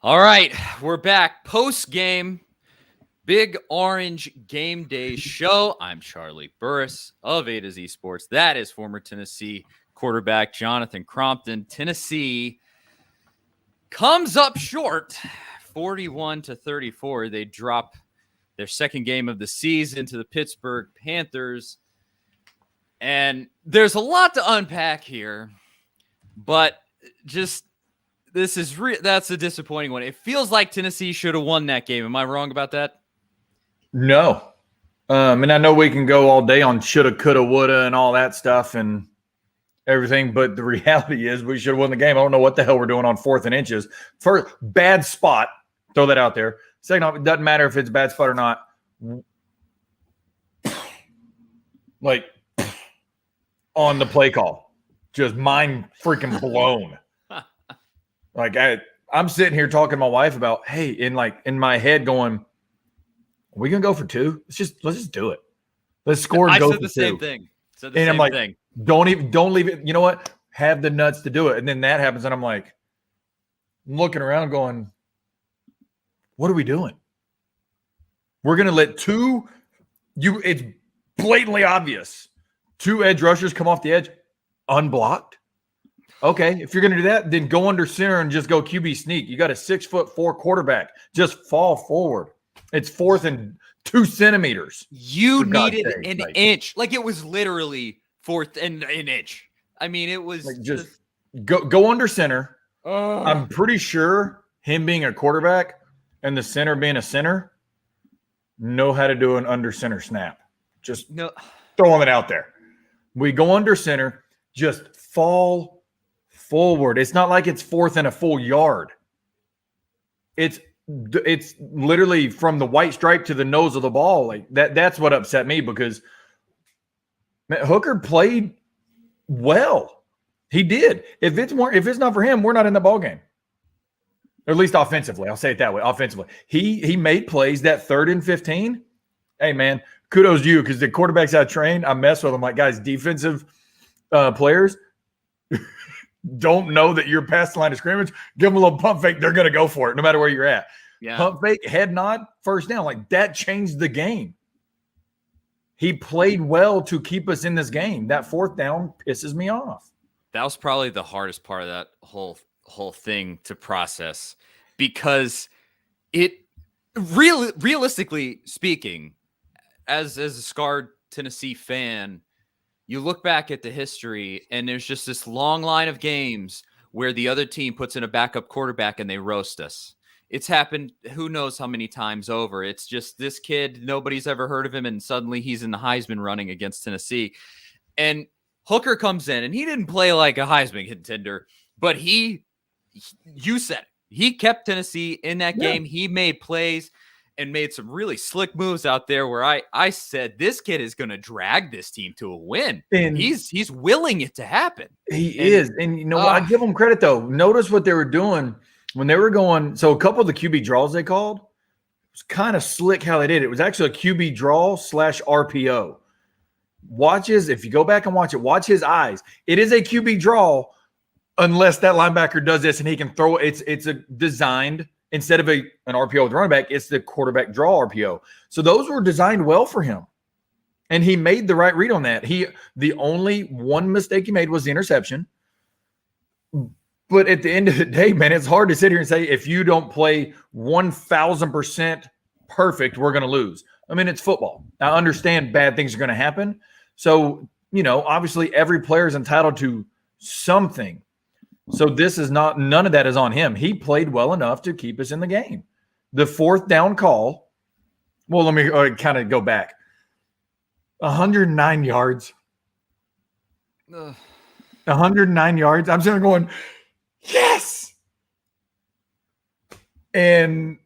All right, we're back. Post-game, Big Orange Game Day show. I'm Charlie Burris of A to Z Sports. That is former Tennessee quarterback Jonathan Crompton. Tennessee comes up short, 41-34. They drop their second game of the season to the Pittsburgh Panthers. And there's a lot to unpack here, but just that's a disappointing one. It feels like Tennessee should have won that game. Am I wrong about that? No. And I know we can go all day on shoulda, coulda, woulda, and all that stuff and everything, but the reality is we should have won the game. I don't know what the hell we're doing on 4th and inches. First, bad spot. Throw that out there. Second off, it doesn't matter if it's a bad spot or not. Like, on the play call. Just mind freaking blown. Like, I'm sitting here talking to my wife about, hey, in my head going, are we gonna go for 2? Let's just do it. Let's score and go for 2. Same thing. Said the and same I'm like, thing. Don't leave it. You know what? Have the nuts to do it. And then that happens, and I'm like, looking around, going, what are we doing? We're gonna let it's blatantly obvious. 2 edge rushers come off the edge unblocked. Okay, if you're going to do that, then go under center and just go QB sneak. You got a 6'4" quarterback. Just fall forward. It's 4th and 2 centimeters. You needed an inch. Like, it was literally 4th and an inch. I mean, it was like just go under center. I'm pretty sure him being a quarterback and the center being a center know how to do an under center snap. Just throwing it out there. We go under center, just fall forward. It's not like it's 4th and a full yard. It's literally from the white stripe to the nose of the ball. Like that's what upset me because Hooker played well. He did. If it's not for him, we're not in the ball game. Or at least offensively. I'll say it that way. Offensively. He made plays that 3rd and 15. Hey man, kudos to you because the quarterbacks I train, I mess with them. Like, guys, defensive players don't know that you're past the line of scrimmage. Give them a little pump fake. They're going to go for it no matter where you're at. Yeah. Pump fake, head nod, first down. Like, that changed the game. He played well to keep us in this game. That 4th down pisses me off. That was probably the hardest part of that whole thing to process because it realistically speaking, as a scarred Tennessee fan, you look back at the history and there's just this long line of games where the other team puts in a backup quarterback and they roast us. It's happened who knows how many times over. It's just this kid, nobody's ever heard of him, and suddenly he's in the Heisman running against Tennessee. And Hooker comes in, and he didn't play like a Heisman contender, but you said it. He kept Tennessee in that game. He made plays and made some really slick moves out there where I said this kid is going to drag this team to a win. And he's willing it to happen. He is. And you know what? I give him credit though. Notice what they were doing when they were going. So a couple of the QB draws they called, it was kind of slick how they did it. It was actually a QB draw / RPO. If you go back and watch it, watch his eyes. It is a QB draw unless that linebacker does this and he can throw it. It's a designed. Instead of an RPO with running back, it's the quarterback draw RPO. So those were designed well for him. And he made the right read on that. The only one mistake he made was the interception. But at the end of the day, man, it's hard to sit here and say, if you don't play 1,000% perfect, we're going to lose. I mean, it's football. I understand bad things are going to happen. So, obviously every player is entitled to something. So none of that is on him. He played well enough to keep us in the game. The 4th down call, well, let me kind of go back. 109 yards. 109 yards. I'm sitting there going, yes! And,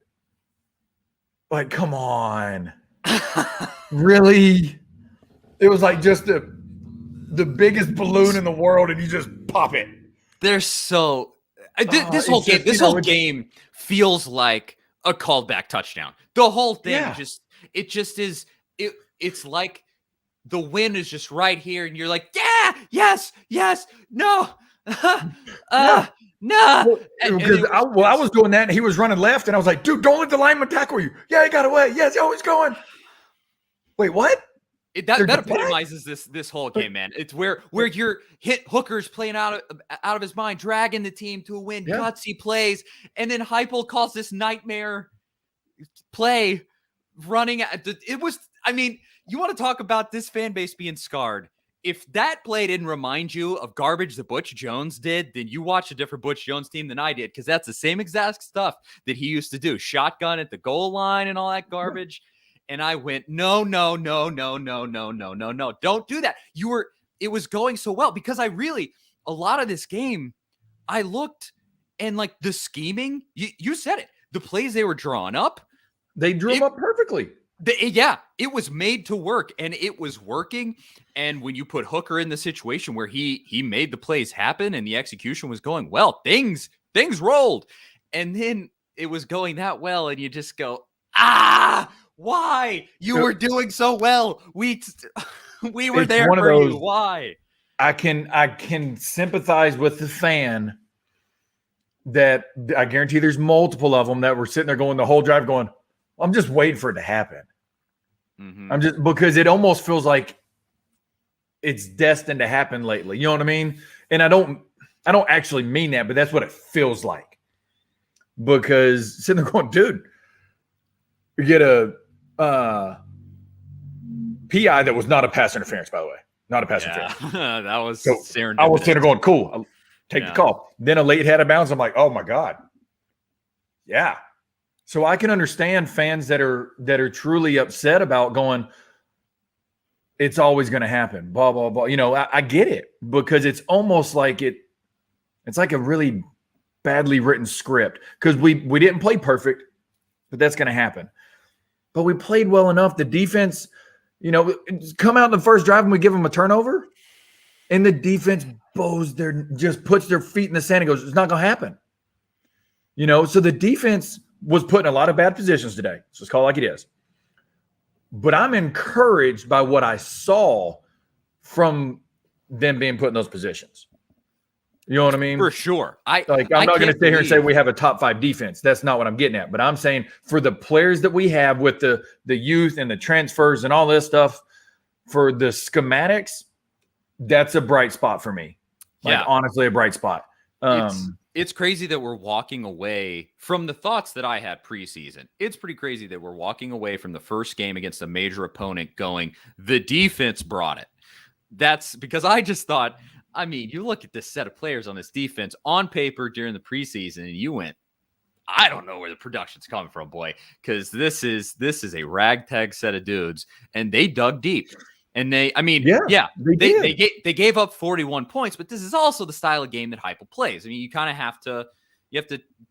like, come on. Really? It was like just the biggest balloon in the world, and you just pop it. They're so this whole game feels like a called back touchdown. The whole thing it's like the win is just right here, and you're like, yeah, yes, no. Yeah. Nah. Because I was doing that, and he was running left, and I was like, dude, don't let the lineman tackle you. Yeah, he got away. Yes, he's going. Wait, what? That epitomizes this whole game, man. It's where you're hit Hooker's playing out of his mind, dragging the team to a win, gutsy plays, and then Heupel calls this nightmare play running. It was, I mean, you want to talk about this fan base being scarred. If that play didn't remind you of garbage that Butch Jones did, then you watch a different Butch Jones team than I did, because that's the same exact stuff that he used to do. Shotgun at the goal line and all that garbage. And I went, no. Don't do that. It was going so well, because a lot of this game, I looked and like the scheming, you said it, the plays they were drawing up. They drew them up perfectly. It was made to work, and it was working. And when you put Hooker in the situation where he made the plays happen and the execution was going well, things rolled. And then it was going that well, and you just go, why? You were doing so well. We were there for you. Why? I can sympathize with the fan that I guarantee there's multiple of them that were sitting there going the whole drive going, I'm just waiting for it to happen. Mm-hmm. I'm just, because it almost feels like it's destined to happen lately. You know what I mean? And I don't actually mean that, but that's what it feels like. Because sitting there going, dude, you get a PI that was not a pass interference, by the way. Not a pass interference. That was serendipitous. I was sitting there going, cool, I'll take the call. Then a late head of bounds. I'm like, oh my God. Yeah. So I can understand fans that are truly upset about going, it's always going to happen, blah, blah, blah. You know, I get it, because it's almost like it's like a really badly written script, because we didn't play perfect, but that's going to happen. But we played well enough. The defense, you know, come out in the first drive and we give them a turnover, and the defense just puts their feet in the sand and goes, it's not going to happen. You know, so the defense was put in a lot of bad positions today. So let's call it like it is. But I'm encouraged by what I saw from them being put in those positions. You know what I mean? For sure. I'm not going to sit here and say we have a top 5 defense. That's not what I'm getting at. But I'm saying for the players that we have with the youth and the transfers and all this stuff, for the schematics, that's a bright spot for me. Honestly, a bright spot. It's crazy that we're walking away from the thoughts that I had preseason. It's pretty crazy that we're walking away from the first game against a major opponent going, the defense brought it. That's because I just thought, I mean, you look at this set of players on this defense on paper during the preseason, and you went, I don't know where the production's coming from, boy, because this is a ragtag set of dudes, and they dug deep. And they gave up 41 points, but this is also the style of game that Heupel plays. I mean, you have to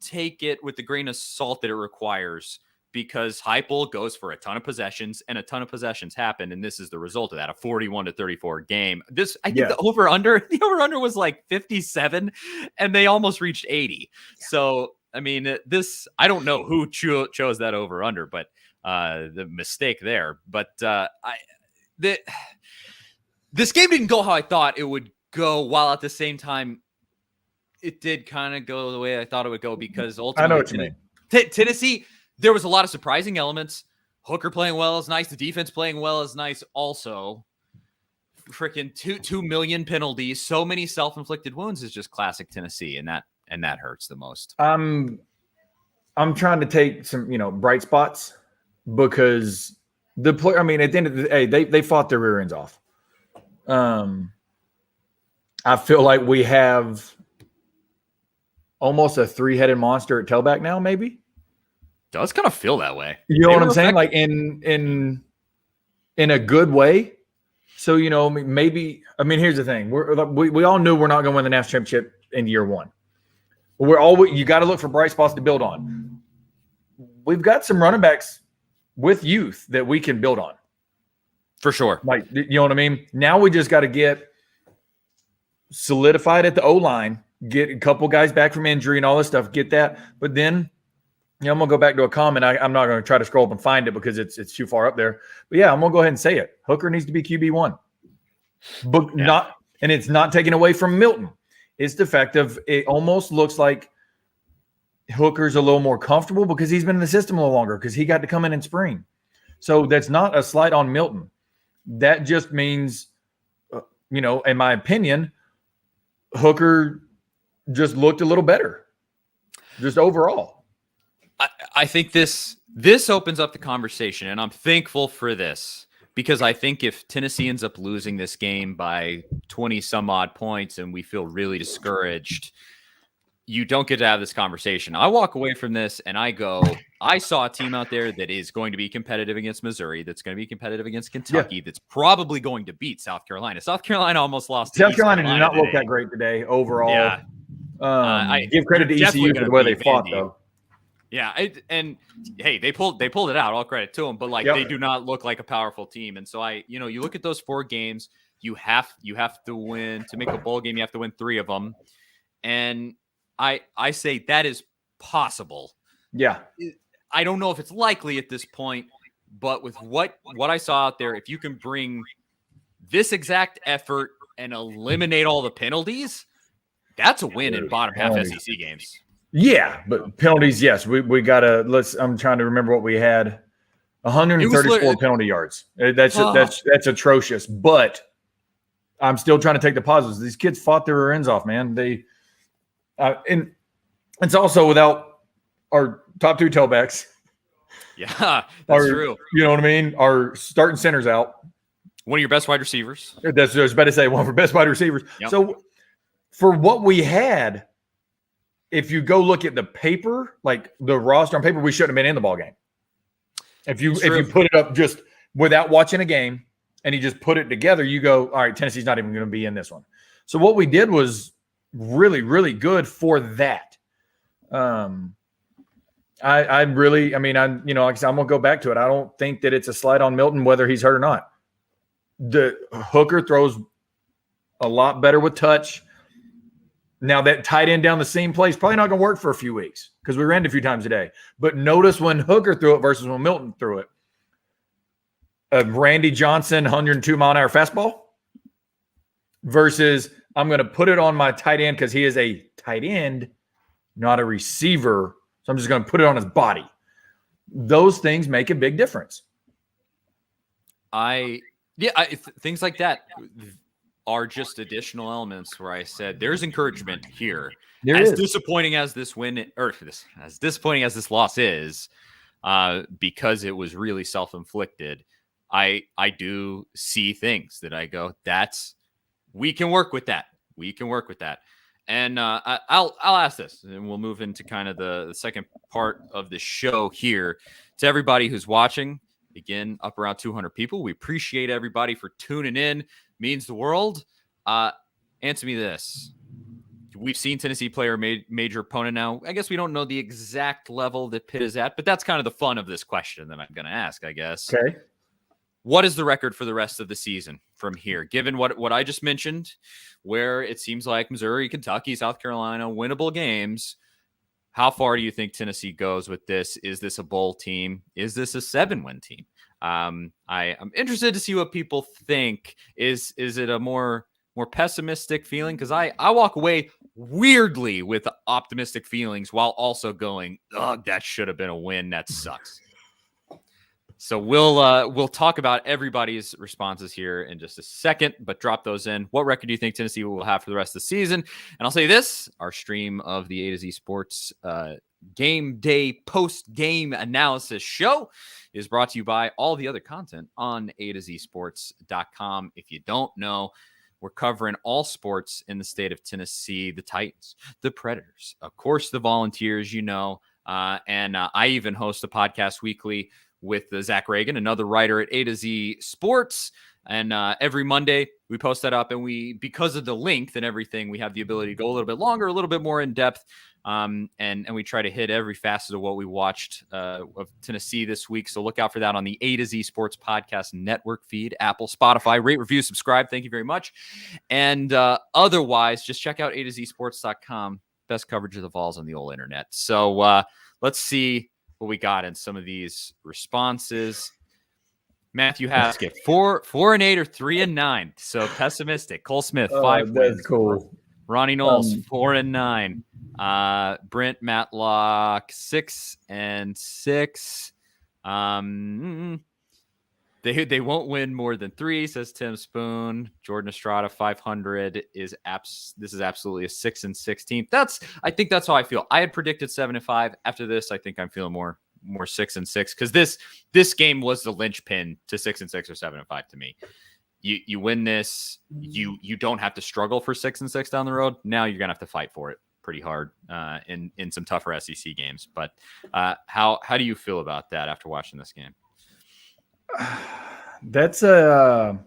take it with the grain of salt that it requires, because Heupel goes for a ton of possessions, and a ton of possessions happen, and this is the result of that, a 41-34 game. I think the over-under was like 57, and they almost reached 80. Yeah. So, I mean, I don't know who chose that over-under, but the mistake there. But this game didn't go how I thought it would go, while at the same time, it did kind of go the way I thought it would go, because ultimately, I know what you mean. Tennessee, there was a lot of surprising elements. Hooker playing well is nice. The defense playing well is nice. Also, freaking 2 million penalties, so many self-inflicted wounds is just classic Tennessee, and that hurts the most. I'm trying to take some, bright spots, because the player, I mean, at the end of the day, they fought their rear ends off. I feel like we have almost a 3-headed monster at tailback now, maybe. Does kind of feel that way. You know what I'm saying? Like in a good way. So, maybe, I mean, here's the thing. We all knew we're not going to win the national championship in year one. You got to look for bright spots to build on. We've got some running backs with youth that we can build on. For sure. Like, you know what I mean? Now we just got to get solidified at the O-line, get a couple guys back from injury and all this stuff, get that. But then, I'm going to go back to a comment. I'm not going to try to scroll up and find it because it's too far up there. But yeah, I'm going to go ahead and say it. Hooker needs to be QB1. But it's not taken away from Milton. It's defective. It almost looks like Hooker's a little more comfortable because he's been in the system a little longer because he got to come in spring. So that's not a slight on Milton. That just means, in my opinion, Hooker just looked a little better, just overall. I think this opens up the conversation, and I'm thankful for this because I think if Tennessee ends up losing this game by 20 some odd points and we feel really discouraged, you don't get to have this conversation. I walk away from this and I go, I saw a team out there that is going to be competitive against Missouri, that's going to be competitive against Kentucky, that's probably going to beat South Carolina. South Carolina almost lost. South Carolina did not look that great today overall. Yeah. I give credit to ECU for the way they fought, though. Yeah, and hey, they pulled it out. All credit to them, but they do not look like a powerful team. And so you look at those 4 games. You have to win to make a bowl game. You have to win 3 of them, and I say that is possible. Yeah, I don't know if it's likely at this point, but with what I saw out there, if you can bring this exact effort and eliminate all the penalties, that's a win in bottom half SEC games. Yeah, but penalties, yes. We gotta I'm trying to remember what we had. 134 penalty yards. That's atrocious. But I'm still trying to take the positives. These kids fought their rear ends off, man. And it's also without our top 2 tailbacks. Yeah, that's true. You know what I mean? Our starting center's out. One of your best wide receivers. That's what I was about to say. One of our best wide receivers. Yep. So for what we had, if you go look at the paper, like the roster on paper, we shouldn't have been in the ball game. If you put it up just without watching a game and you just put it together, you go, all right, Tennessee's not even going to be in this one. So what we did was really, really good for that. I'm going to go back to it. I don't think that it's a slight on Milton, whether he's hurt or not. The Hooker throws a lot better with touch. Now that tight end down the seam play is probably not going to work for a few weeks because we ran it a few times a day. But notice when Hooker threw it versus when Milton threw it. Randy Johnson, 102-mile-an-hour fastball versus I'm going to put it on my tight end because he is a tight end, not a receiver. So I'm just going to put it on his body. Those things make a big difference. Things like that are just additional elements where I said there's encouragement here. Disappointing as this win as disappointing as this loss is, because it was really self-inflicted. I do see things that I go, we can work with that. We can work with that. And I'll ask this, and we'll move into kind of the second part of the show here. To everybody who's watching, again, up around 200 people, we appreciate everybody for tuning in. Means the world. Answer me this. We've seen Tennessee play our major opponent now. I guess we don't know the exact level that Pitt is at, but that's kind of the fun of this question that I'm going to ask, I guess. Okay. What is the record for the rest of the season from here? Given what I just mentioned, where it seems like Missouri, Kentucky, South Carolina, winnable games, how far do you think Tennessee goes with this? Is this a bowl team? Is this a 7-win team? I'm interested to see what people think. Is it a more pessimistic feeling? Because I walk away weirdly with optimistic feelings while also going, oh, that should have been a win. That sucks. So we'll talk about everybody's responses here in just a second, but drop those in. What record do you think Tennessee will have for the rest of the season? And I'll say this, our stream of the A to Z Sports game day post-game analysis show is brought to you by all the other content on A2ZSports.com. If you don't know, we're covering all sports in the state of Tennessee, the Titans, the Predators, of course, the Volunteers, and I even host a podcast weekly with Zach Reagan, another writer at A to Z Sports. And every Monday we post that up, and because of the length and everything, we have the ability to go a little bit longer, a little bit more in depth. And we try to hit every facet of what we watched of Tennessee this week. So look out for that on the A to Z Sports Podcast Network feed, Apple, Spotify. Rate, review, subscribe. Thank you very much. And otherwise, just check out A2ZSports.com. Best coverage of the Vols on the old internet. So let's see what we got in some of these responses. Matthew Haskett, 4-8 or 3-9. So pessimistic. Cole Smith, 5 wins. That's cool. Ronnie Knowles 4-9. Brent Matlock 6-6. They won't win more than 3, says Tim Spoon. Jordan Estrada 500 is this is absolutely a 6-6 team. I think that's how I feel. I had predicted 7-5. After this, I think I'm feeling more 6-6 because this game was the linchpin to 6-6 or 7-5 to me. You win this, you don't have to struggle for 6-6 down the road. Now you're gonna have to fight for it pretty hard in some tougher SEC games. But how do you feel about that after watching this game? That's a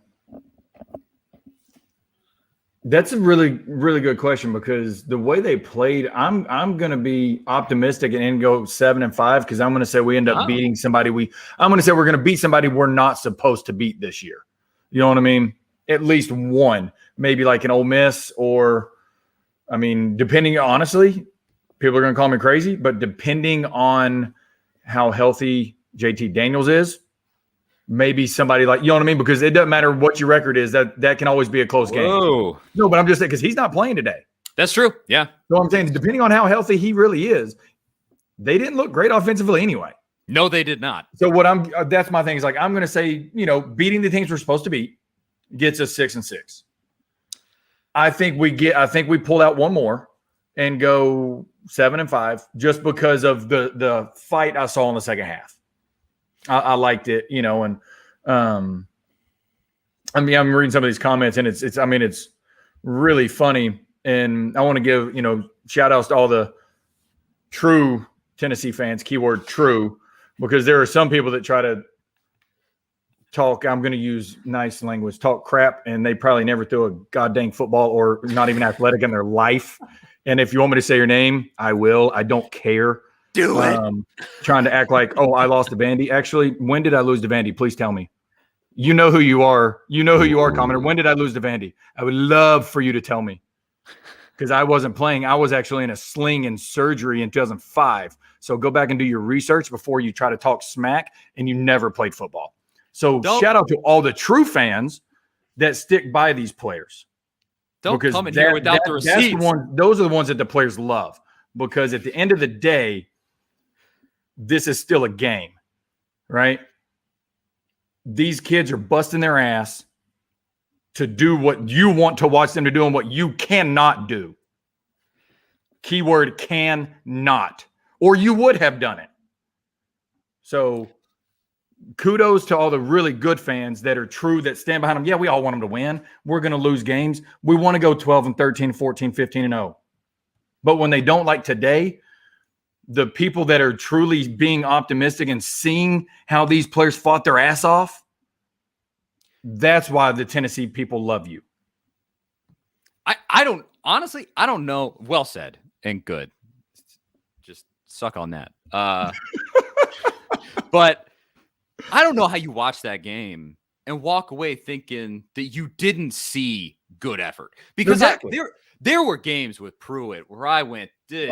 really, really good question because the way they played, I'm going to be optimistic and go 7-5 because I'm going to say we end up beating somebody. I'm going to say we're going to beat somebody we're not supposed to beat this year. You know what I mean? At least one, maybe like an Ole Miss or, I mean, depending, honestly, people are going to call me crazy, but depending on how healthy JT Daniels is, maybe somebody like, you know what I mean? Because it doesn't matter what your record is, that can always be a close game. No, but I'm just saying, because he's not playing today. That's true. Yeah. So I'm saying, depending on how healthy he really is, they didn't look great offensively anyway. No, they did not. So that's my thing is like, I'm going to say, beating the teams we're supposed to beat gets us 6-6. I think we pull out one more and go 7-5 just because of the fight I saw in the second half. I liked it, and I'm reading some of these comments and it's really funny. And I want to give, shout outs to all the true Tennessee fans, keyword true, because there are some people that try to talk, I'm going to use nice language, talk crap, and they probably never threw a goddamn football or not even athletic in their life. And if you want me to say your name, I will. I don't care. Do it. Trying to act like, oh, I lost to Vandy. Actually, when did I lose to Vandy? Please tell me. You know who you are. You know who you are, commenter. When did I lose to Vandy? I would love for you to tell me. Because I wasn't playing. I was actually in a sling and surgery in 2005. So go back and do your research before you try to talk smack, and you never played football. So shout out to all the true fans that stick by these players. Don't come in here without the receipts. Those are the ones that the players love. Because at the end of the day, this is still a game, right? These kids are busting their ass to do what you want to watch them to do and what you cannot do. Keyword cannot. Or you would have done it. So kudos to all the really good fans that are true, that stand behind them. Yeah, we all want them to win. We're going to lose games. We want to go 12-13, 14, 15-0. But when they don't, like today, the people that are truly being optimistic and seeing how these players fought their ass off, that's why the Tennessee people love you. I don't know. Well said and good. Just suck on that. But I don't know how you watch that game and walk away thinking that you didn't see good effort. Because exactly. There were games with Pruitt where I went, the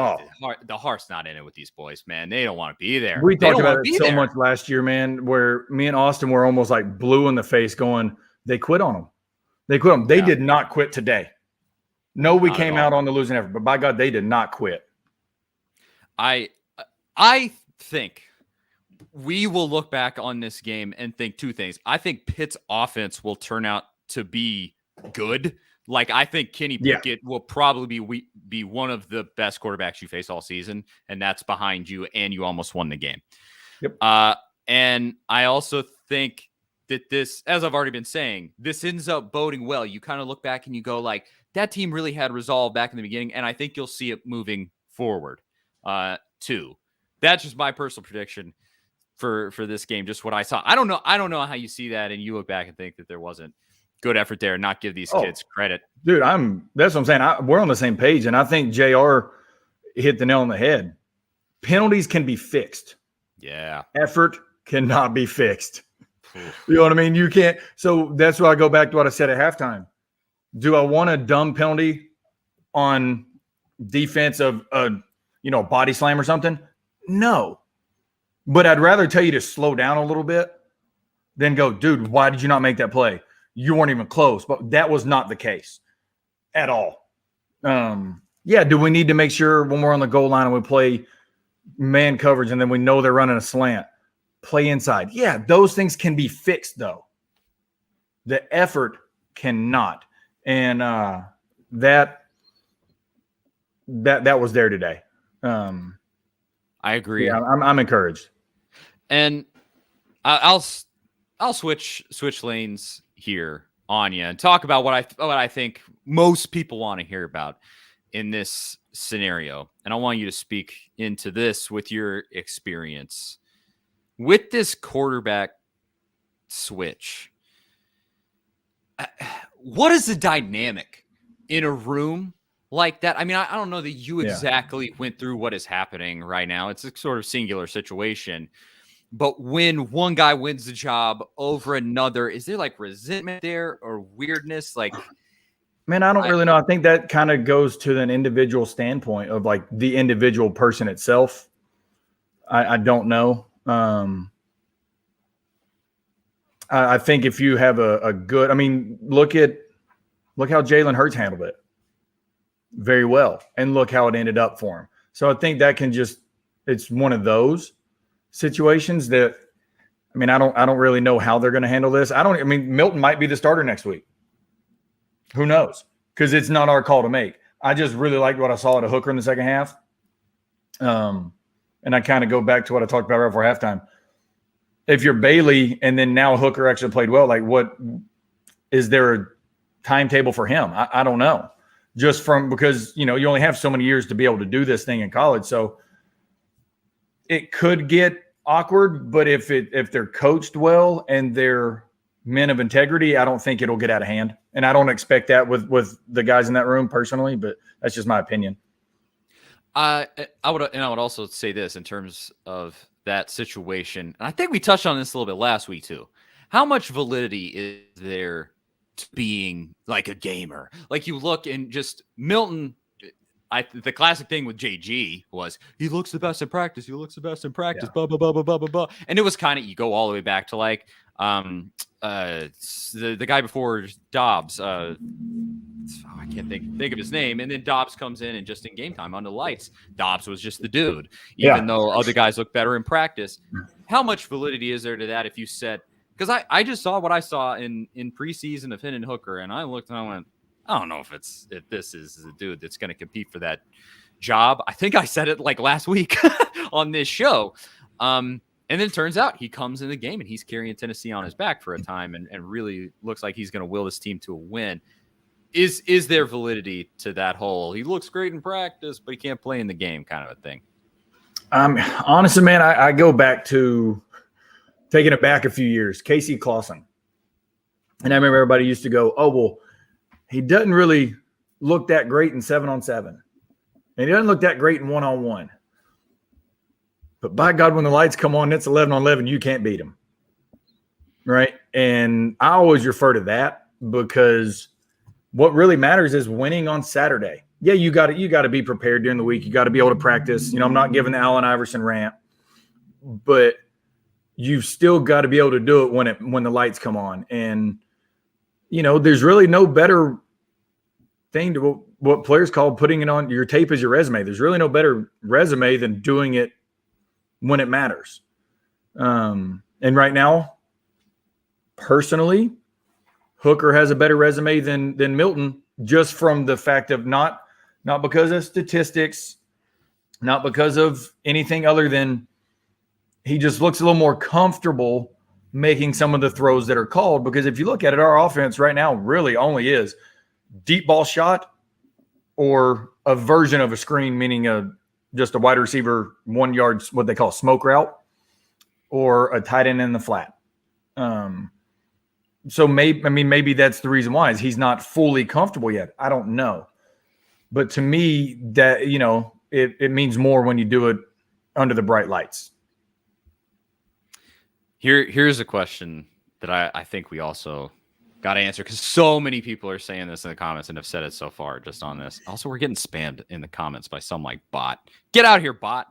heart's not in it with these boys, man. They don't want to be there. We talked about it so much last year, man, where me and Austin were almost like blue in the face going, they quit on them. They quit them. They did not quit today. No, we came out on the losing effort, but by God, they did not quit. I think we will look back on this game and think two things. I think Pitt's offense will turn out to be good. Like, I think Kenny Pickett will probably be one of the best quarterbacks you face all season, and that's behind you, and you almost won the game. Yep. And I also think that this, as I've already been saying, this ends up boding well. You kind of look back and you go like, that team really had resolve back in the beginning, and I think you'll see it moving forward too. That's just my personal prediction for this game, just what I saw. I don't know how you see that, and you look back and think that there wasn't good effort there and not give these kids credit. Dude, that's what I'm saying. We're on the same page, and I think JR hit the nail on the head. Penalties can be fixed. Yeah. Effort cannot be fixed. You know what I mean? You can't. So that's why I go back to what I said at halftime. Do I want a dumb penalty on defense of body slam or something? No. But I'd rather tell you to slow down a little bit than go, dude, why did you not make that play? You weren't even close. But that was not the case at all. Yeah, do we need to make sure when we're on the goal line and we play man coverage and then we know they're running a slant, play inside? Yeah, those things can be fixed though. The effort cannot. And that was there today. I agree. Yeah, I'm encouraged. And I'll switch lanes here on you and talk about what I think most people want to hear about in this scenario. And I want you to speak into this with your experience with this quarterback switch. What is the dynamic in a room like that? I mean, I don't know that you exactly went through what is happening right now. It's a sort of singular situation. But when one guy wins the job over another, is there like resentment there or weirdness? Like, man, I don't really know. I think that kind of goes to an individual standpoint of like the individual person itself. I don't know. I think if you have a good, I mean, look how Jalen Hurts handled it very well, and look how it ended up for him. So I think that it's one of those situations that, I mean, I don't really know how they're going to handle this. I mean, Milton might be the starter next week. Who knows? Because it's not our call to make. I just really liked what I saw at a Hooker in the second half. And I kind of go back to what I talked about right before halftime. If you're Bailey and then now Hooker actually played well, like what is there a timetable for him? I don't know. Just because, you only have so many years to be able to do this thing in college. So it could get awkward, but if they're coached well and they're men of integrity, I don't think it'll get out of hand. And I don't expect that with the guys in that room personally, but that's just my opinion. I would also say this in terms of that situation. And I think we touched on this a little bit last week too. How much validity is there to being like a gamer? Like you look and just Milton, the classic thing with JG was he looks the best in practice. He looks the best in practice. Yeah. Blah, blah, blah, blah, blah, blah, blah. And it was kind of, you go all the way back to like the guy before Dobbs. I can't think of his name. And then Dobbs comes in and just in game time under the lights, Dobbs was just the dude, even though other guys look better in practice. How much validity is there to that if you said, because I just saw what I saw in preseason of Hendon Hooker, and I looked and I went, I don't know if this is the dude that's going to compete for that job. I think I said it like last week on this show. And then it turns out he comes in the game and he's carrying Tennessee on his back for a time and really looks like he's going to will this team to a win. Is there validity to that whole, he looks great in practice, but he can't play in the game kind of a thing? Honestly, man, I go back to taking it back a few years, Casey Clausen. And I remember everybody used to go, oh, well, he doesn't really look that great in 7-on-7. And he doesn't look that great in 1-on-1. But by God, when the lights come on, it's 11-on-11, you can't beat him. Right? And I always refer to that because what really matters is winning on Saturday. Yeah, you got to be prepared during the week. You got to be able to practice. I'm not giving the Allen Iverson rant, but you've still got to be able to do it when the lights come on. And there's really no better thing to what players call putting it on your tape as your resume. There's really no better resume than doing it when it matters. And right now, personally, Hooker has a better resume than Milton, just from the fact of not because of statistics, not because of anything other than he just looks a little more comfortable making some of the throws that are called. Because if you look at it, our offense right now really only is deep ball shot or a version of a screen, meaning just a wide receiver 1 yard, what they call smoke route, or a tight end in the flat. So maybe that's the reason why is he's not fully comfortable yet. I don't know. But to me, that, it means more when you do it under the bright lights. Here's a question that I think we also got to answer, because so many people are saying this in the comments and have said it so far just on this. Also, we're getting spammed in the comments by some like bot. Get out here, bot.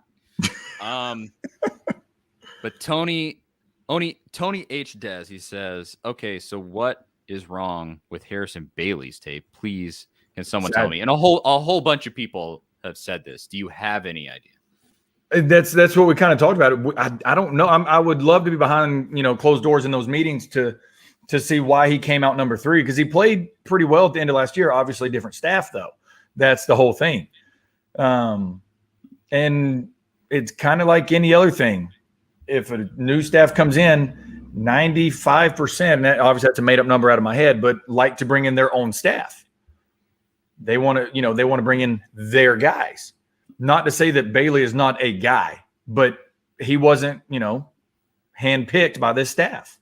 But Tony H. Dez, he says, okay, so what is wrong with Harrison Bailey's tape? Please Can someone tell me? And a whole bunch of people have said this. Do you have any idea? That's what we kind of talked about. I don't know. I would love to be behind closed doors in those meetings to see why he came out number 3, because he played pretty well at the end of last year. Obviously, different staff though. That's the whole thing. And it's kind of like any other thing. If a new staff comes in, 95%, and that obviously that's a made up number out of my head, but like to bring in their own staff. They want to bring in their guys. Not to say that Bailey is not a guy, but he wasn't, handpicked by this staff.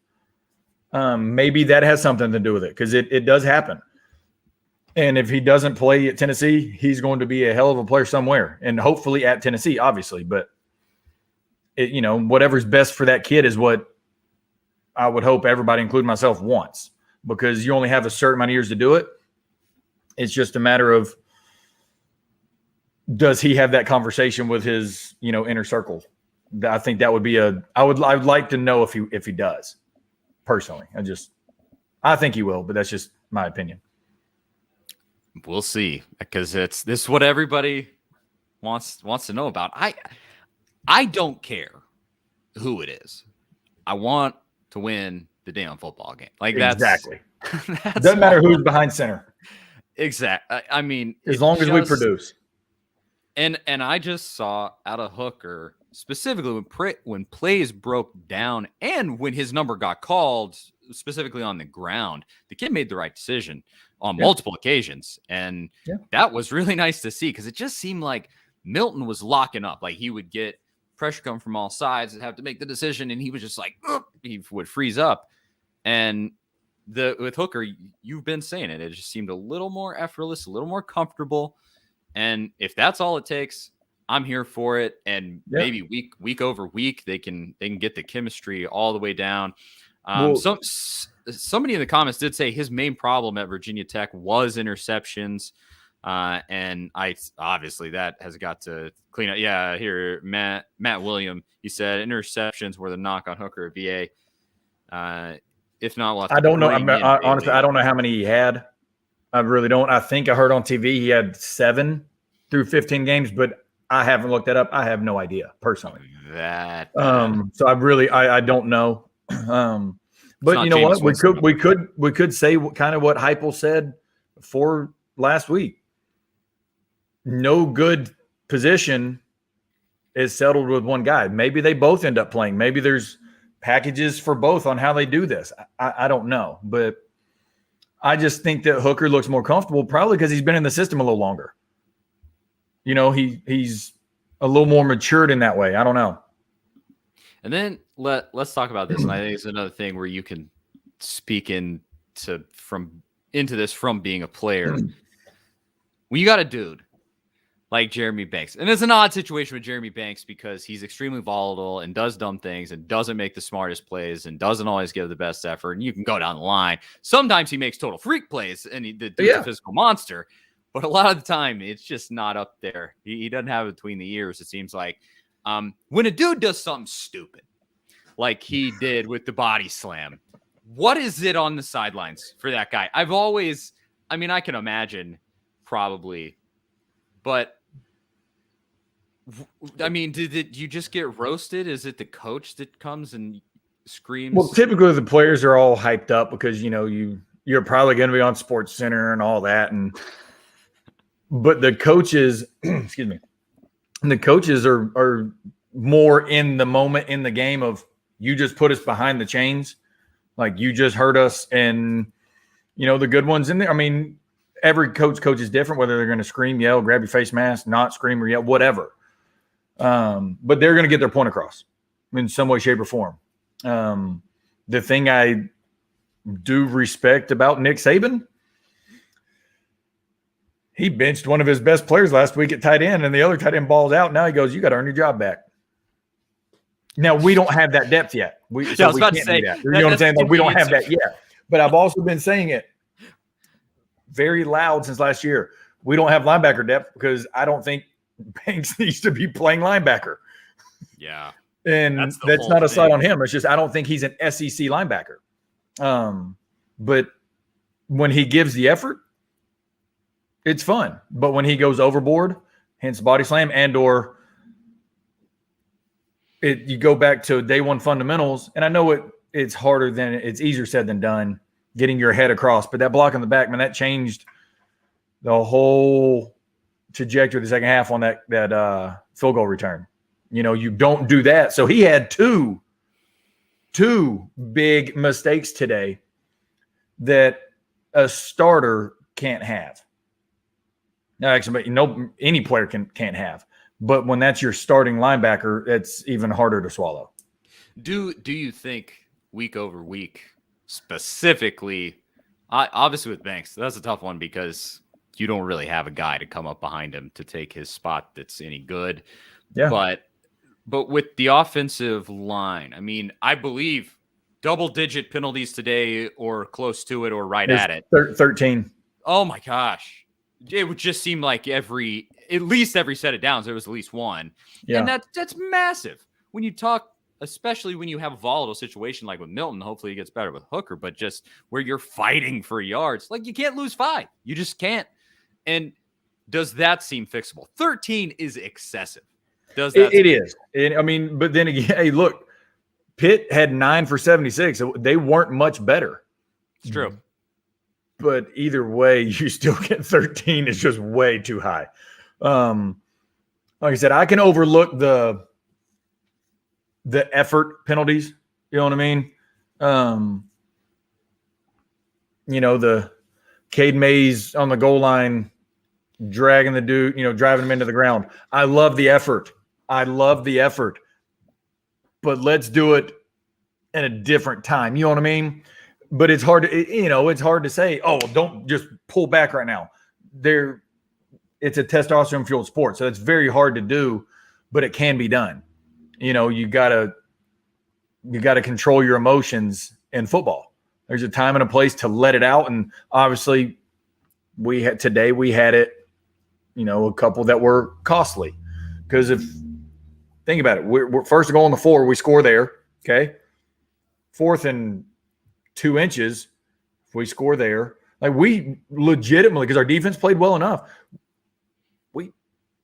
Maybe that has something to do with it, because it does happen. And if he doesn't play at Tennessee, he's going to be a hell of a player somewhere, and hopefully at Tennessee, obviously. But whatever's best for that kid is what I would hope everybody, including myself, wants, because you only have a certain amount of years to do it. It's just a matter of, does he have that conversation with his, inner circle? I think that would be I would like to know if he does, personally. I think he will, but that's just my opinion. We'll see, because this is what everybody wants to know about. I don't care who it is. I want to win the damn football game. Exactly. Doesn't matter who's behind center. Exactly. I mean, as long as we produce. And I just saw out of Hooker, specifically when plays broke down and when his number got called, specifically on the ground, the kid made the right decision on multiple occasions. And that was really nice to see, because it just seemed like Milton was locking up. Like, he would get pressure come from all sides and have to make the decision, and he was just like, he would freeze up. And with Hooker, you've been saying it just seemed a little more effortless, a little more comfortable. And if that's all it takes, I'm here for it. And maybe week over week, they can get the chemistry all the way down. Somebody in the comments did say his main problem at Virginia Tech was interceptions. And obviously that has got to clean up. Yeah, here, Matt William, he said interceptions were the knock on Hooker at VA. If not, we'll I don't know. Honestly, I don't know how many he had. I really don't. I think I heard on TV he had 7 through 15 games, but I haven't looked that up. I have no idea personally. So I don't know. But you know what? We could say kind of what Heupel said for last week. No good position is settled with one guy. Maybe they both end up playing. Maybe there's packages for both on how they do this. I don't know, but I just think that Hooker looks more comfortable, probably because he's been in the system a little longer. He's a little more matured in that way. I don't know. And then let's talk about this. And I think it's another thing where you can speak into this from being a player. When you got a dude like Jeremy Banks, and it's an odd situation with Jeremy Banks because he's extremely volatile and does dumb things and doesn't make the smartest plays and doesn't always give the best effort. And you can go down the line. Sometimes he makes total freak plays and the dude's a physical monster. But a lot of the time, it's just not up there. He doesn't have it between the ears, it seems like. When a dude does something stupid, like he did with the body slam, what is it on the sidelines for that guy? I can imagine probably, but did you just get roasted? Is it the coach that comes and screams? Well, typically the players are all hyped up because, you're probably going to be on Sports Center and all that. But the coaches, excuse me, the coaches are more in the moment in the game of, you just put us behind the chains. Like, you just hurt us. And, the good ones in there. I mean, every coach is different, whether they're going to scream, yell, grab your face mask, not scream or yell, whatever. But they're going to get their point across in some way, shape, or form. The thing I do respect about Nick Saban, he benched one of his best players last week at tight end, and the other tight end balls out. Now he goes, you got to earn your job back. Now, we don't have that depth yet. We can't do that. You know what I'm saying? Like, we don't have that yet. But I've also been saying it very loud since last year. We don't have linebacker depth because I don't think Banks needs to be playing linebacker. Yeah. And that's not a slight on him. It's just I don't think he's an SEC linebacker. But when he gives the effort, It's fun. But when he goes overboard, hence body slam and/or you go back to day one fundamentals, and I know it's harder than it's easier said than done, getting your head across. But that block in the back, man, that changed the whole trajectory of the second half on that field goal return. You don't do that. So he had two big mistakes today that a starter can't have. Now, actually, any player can't have. But when that's your starting linebacker, it's even harder to swallow. Do you think week over week, specifically, obviously with Banks, that's a tough one because you don't really have a guy to come up behind him to take his spot that's any good. Yeah. But with the offensive line, I mean, I believe double-digit penalties today or close to it or right at it. 13. Oh, my gosh. It would just seem like at least every set of downs, there was at least one. Yeah. And that's massive. When you talk, especially when you have a volatile situation like with Milton, hopefully it gets better with Hooker, but just where you're fighting for yards, like you can't lose 5. You just can't. And does that seem fixable? 13 is excessive. Does that? It is. I mean, but then again, hey, look, Pitt had 9 for 76. They weren't much better. It's true. But either way, you still get 13. It's just way too high. Like I said, I can overlook the effort penalties. You know what I mean? The Cade Mays on the goal line, dragging the dude, driving him into the ground. I love the effort. But let's do it at a different time. You know what I mean? But it's hard to, it's hard to say, oh, don't just pull back right now. It's a testosterone fueled sport. So it's very hard to do, but it can be done. You gotta control your emotions in football. There's a time and a place to let it out. And obviously today we had it, a couple that were costly because think about it, we're first goal on the 4, we score there. Okay. 4th and 2 inches. If we score there, like we legitimately, because our defense played well enough,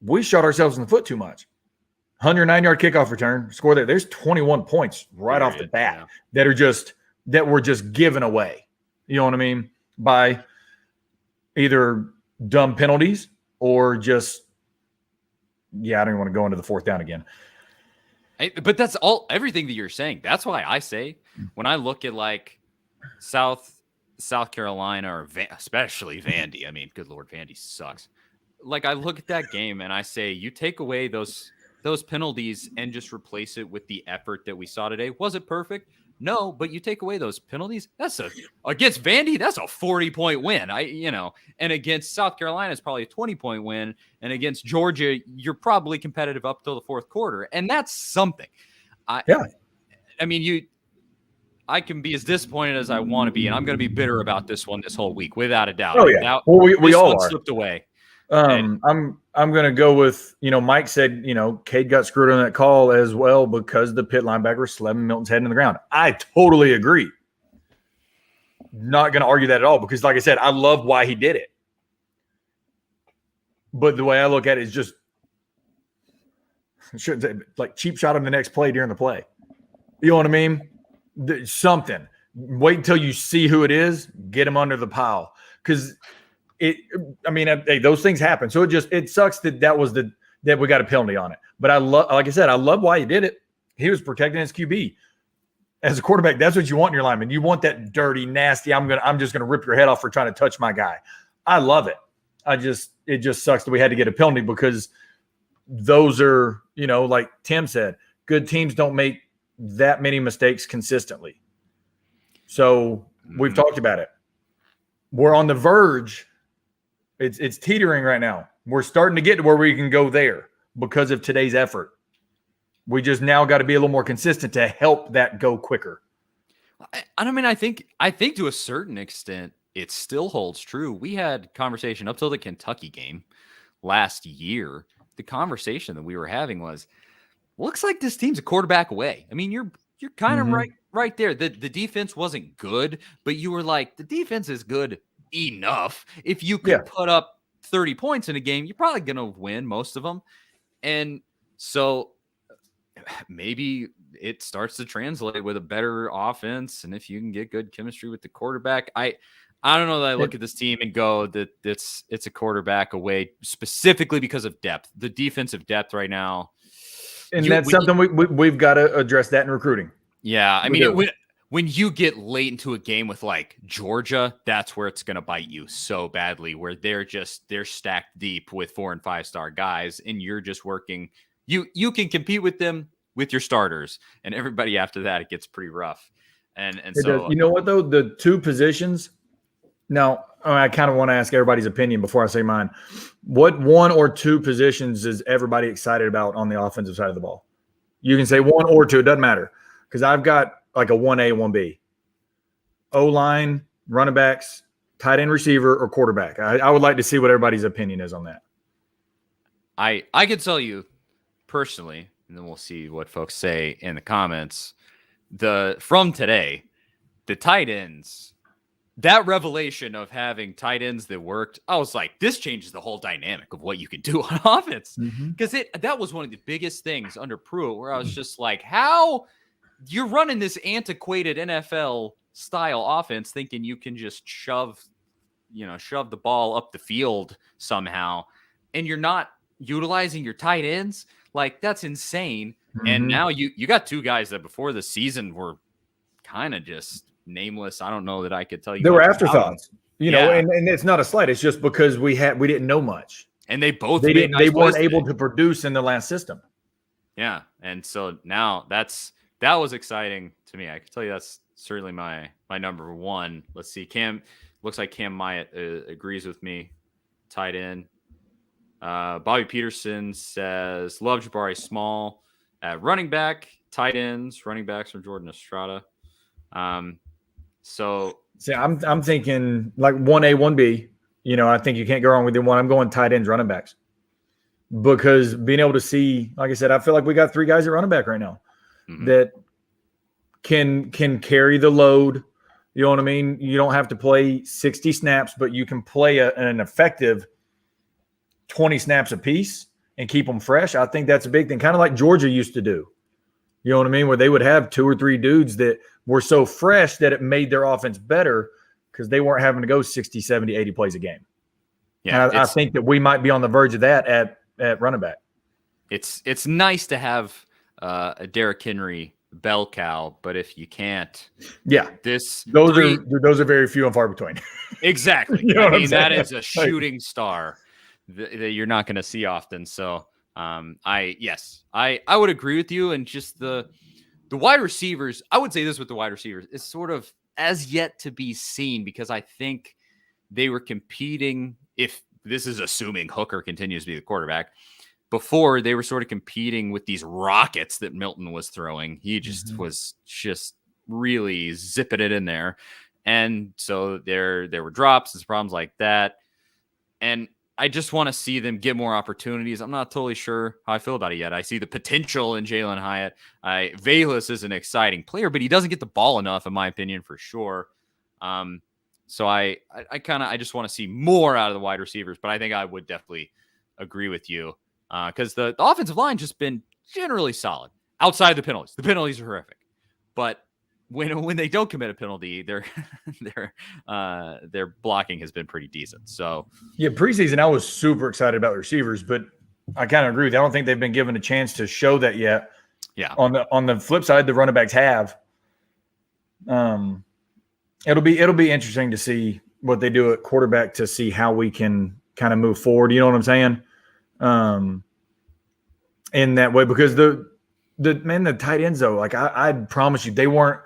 we shot ourselves in the foot too much. 109-yard kickoff return, score there. There's 21 points right off the bat that were just given away. You know what I mean? By either dumb penalties or just, I don't even want to go into the 4th down again. But that's everything that you're saying. That's why I say when I look at like South Carolina or especially Vandy, I mean, good Lord, Vandy sucks. Like I look at that game and I say, you take away those penalties and just replace it with the effort that we saw today. Was it perfect? No, but you take away those penalties. Against Vandy, that's a 40-point win. And against South Carolina, it's probably a 20-point win. And against Georgia, you're probably competitive up till the 4th quarter. And that's something. I mean, I can be as disappointed as I want to be, and I'm going to be bitter about this one this whole week, without a doubt. Oh yeah, we all are. Slipped away. I'm going to go with, Mike said, Cade got screwed on that call as well because the Pitt linebacker slamming Milton's head in the ground. I totally agree. Not going to argue that at all because, like I said, I love why he did it. But the way I look at it is just like cheap shot on the next play during the play. You know what I mean? Something. Wait until you see who it is. Get him under the pile because those things happen. So it sucks that we got a penalty on it. But I love why he did it. He was protecting his QB. As a quarterback, that's what you want in your lineman. You want that dirty, nasty, I'm just gonna rip your head off for trying to touch my guy. I love it. It just sucks that we had to get a penalty because those are, like Tim said, good teams don't make that many mistakes consistently. So we've talked about it. We're on the verge. It's teetering right now. We're starting to get to where we can go there because of today's effort. We just now got to be a little more consistent to help that go quicker. I mean, I think to a certain extent, it still holds true. We had conversation up till the Kentucky game last year. The conversation that we were having was, looks like this team's a quarterback away. I mean, you're kind of right there. The defense wasn't good, but you were like, the defense is good enough. If you could put up 30 points in a game, you're probably going to win most of them. And so maybe it starts to translate with a better offense. And if you can get good chemistry with the quarterback, I don't know that I look at this team and go that it's a quarterback away specifically because of depth. The defensive depth right now. And that's something we've got to address that in recruiting. Yeah. I mean, when you get late into a game with like Georgia, that's where it's going to bite you so badly, where they're stacked deep with 4 and 5 star guys, and you're just working. You can compete with them with your starters, and everybody after that, it gets pretty rough. And so, you know what though, the two positions. Now, I kind of want to ask everybody's opinion before I say mine. What 1 or 2 positions is everybody excited about on the offensive side of the ball? You can say 1 or 2, it doesn't matter, because I've got like a 1A, 1B. O-line, running backs, tight end, receiver, or quarterback. I would like to see what everybody's opinion is on that. I could tell you personally, and then we'll see what folks say in the comments. From today, the tight ends, that revelation of having tight ends that worked, I was like, this changes the whole dynamic of what you can do on offense. Because that was one of the biggest things under Pruitt, where I was just like, how you're running this antiquated NFL style offense thinking you can just shove the ball up the field somehow, and you're not utilizing your tight ends. Like, that's insane. And now you got 2 guys that before the season were kind of just nameless. I don't know that I could tell you. They were afterthoughts, and it's not a slight. It's just because we didn't know much, and they weren't able to produce in the last system. Yeah, and so now that was exciting to me. I can tell you that's certainly my number 1. Let's see, Cam. Looks like Cam Myatt agrees with me. Tight end. Bobby Peterson says love Jabari Small at running back. Tight ends, running backs from Jordan Estrada. So I'm thinking like 1A, 1B. I think you can't go wrong with one. I'm going tight ends, running backs, because being able to see, like I said, I feel like we got 3 guys at running back right now that can carry the load. You know what I mean? You don't have to play 60 snaps, but you can play an effective 20 snaps a piece and keep them fresh. I think that's a big thing, kind of like Georgia used to do. You know what I mean? Where they would have 2 or 3 dudes that were so fresh that it made their offense better because they weren't having to go 60, 70, 80 plays a game. Yeah, I think that we might be on the verge of that at running back. It's nice to have a Derrick Henry bell cow, but if you can't, those are very few and far between. Exactly. I mean, that is a shooting star that you're not going to see often. So I would agree with you. And just the wide receivers, I would say this with the wide receivers, is sort of as yet to be seen, because I think they were competing, if this is assuming Hooker continues to be the quarterback, before they were sort of competing with these rockets that Milton was throwing. He just was just really zipping it in there. And so there were drops and problems like that. And I just want to see them get more opportunities. I'm not totally sure how I feel about it yet. I see the potential in Jalen Hyatt. Valus is an exciting player, but he doesn't get the ball enough, in my opinion, for sure. So I just want to see more out of the wide receivers, but I think I would definitely agree with you because the offensive line just been generally solid outside the penalties. The penalties are horrific, but when they don't commit a penalty, their blocking has been pretty decent. So yeah, preseason I was super excited about the receivers, but I kind of agree with you. I don't think they've been given a chance to show that yet. Yeah. On the flip side, the running backs have. It'll be interesting to see what they do at quarterback to see how we can kind of move forward. You know what I'm saying? In that way, because the tight ends though, like I promise you, they weren't.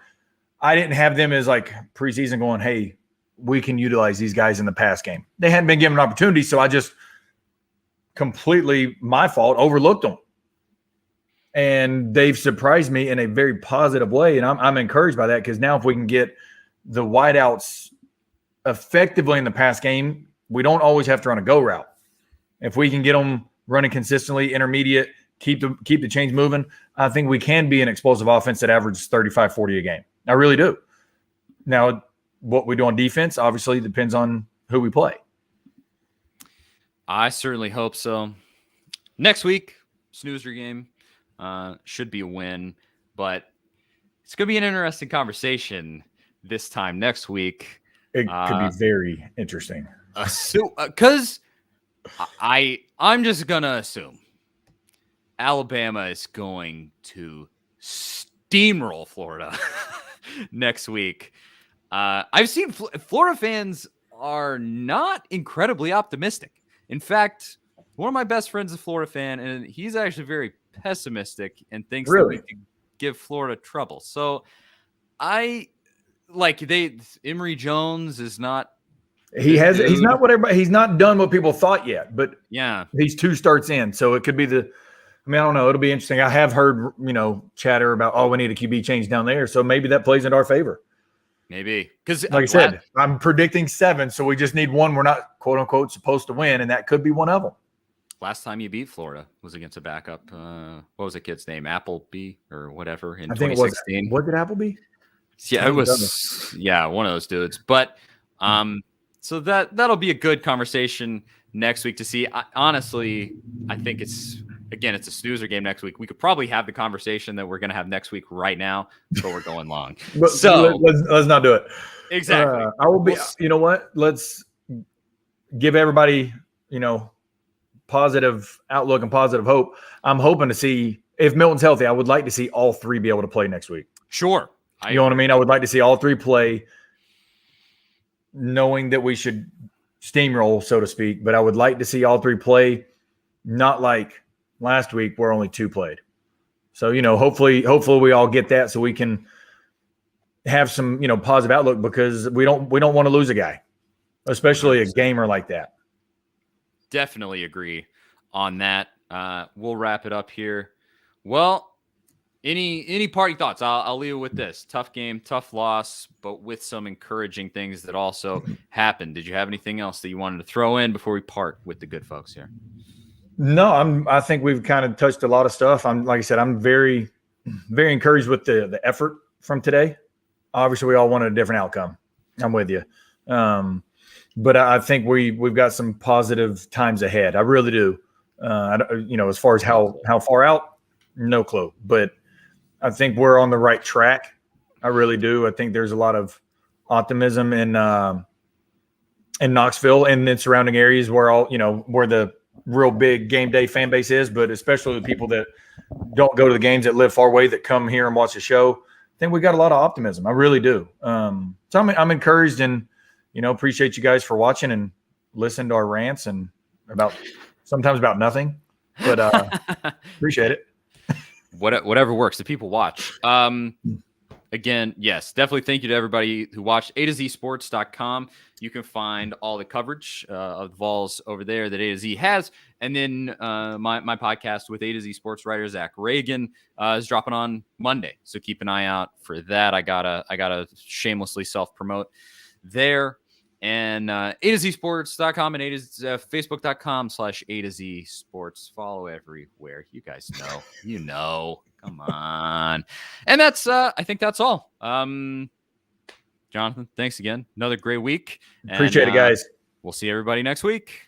I didn't have them as like preseason going, hey, we can utilize these guys in the pass game. They hadn't been given an opportunity, so I just completely, my fault, overlooked them. And they've surprised me in a very positive way, and I'm encouraged by that, because now if we can get the wideouts effectively in the pass game, we don't always have to run a go route. If we can get them running consistently, intermediate, keep the chains moving, I think we can be an explosive offense that averages 35, 40 a game. I really do. Now, what we do on defense obviously depends on who we play. I certainly hope so. Next week, snoozer game. Should be a win, but it's going to be an interesting conversation this time next week. It could be very interesting. Because I'm just going to assume Alabama is going to steamroll Florida next week. I've seen Florida fans are not incredibly optimistic. In fact, one of my best friends is a Florida fan, and he's actually very pessimistic and thinks that we could give Florida trouble. So Emory Jones is not. He's not what everybody. He's not done what people thought yet. But yeah, he's 2 starts in, so it could be the. I mean, I don't know. It'll be interesting. I have heard chatter about we need a QB change down there, so maybe that plays into our favor. Maybe because, like I said, I'm predicting 7, so we just need one we're not quote unquote supposed to win, and that could be one of them. Last time you beat Florida was against a backup. What was the kid's name? Appleby or whatever in 2016. Was it Appleby? Yeah, it was. Yeah, one of those dudes. But so that'll be a good conversation next week to see. Honestly, I think it's a snoozer game next week. We could probably have the conversation that we're going to have next week right now, but we're going long. So let's not do it. Exactly. I will be. You know what? Let's give everybody positive outlook and positive hope. I'm hoping to see, if Milton's healthy, I would like to see all 3 be able to play next week. Sure. You know what I mean? I would like to see all 3 play, knowing that we should steamroll, so to speak. But I would like to see all 3 play, not like last week where only 2 played. So, hopefully we all get that so we can have some, positive outlook, because we don't want to lose a guy, especially a gamer like that. Definitely agree on that. We'll wrap it up here. Well, any parting thoughts? I'll leave it with this. Tough game, tough loss, but with some encouraging things that also happened. Did you have anything else that you wanted to throw in before we part with the good folks here? No, I think we've kind of touched a lot of stuff. Like I said, I'm very, very encouraged with the effort from today. Obviously, we all wanted a different outcome. I'm with you. But I think we've got some positive times ahead. I really do. As far as how far out, no clue. But I think we're on the right track. I really do. I think there's a lot of optimism in Knoxville and the surrounding areas where where the real big game day fan base is, but especially the people that don't go to the games, that live far away, that come here and watch the show. I think we got a lot of optimism. I really do. So I'm encouraged, and appreciate you guys for watching and listening to our rants and sometimes about nothing, but appreciate it. Whatever works. The people watch. Again, yes, definitely thank you to everybody who watched. A2ZSports.com. You can find all the coverage of the Vols over there that A to Z has. And then my podcast with A to Z sports writer Zach Reagan is dropping on Monday. So keep an eye out for that. I gotta shamelessly self-promote there. And A2ZSports.com and Facebook.com/A2ZSports. Follow everywhere. You guys know. Come on. And that's I think that's all. Jonathan, thanks again. Another great week. Appreciate it, guys. We'll see everybody next week.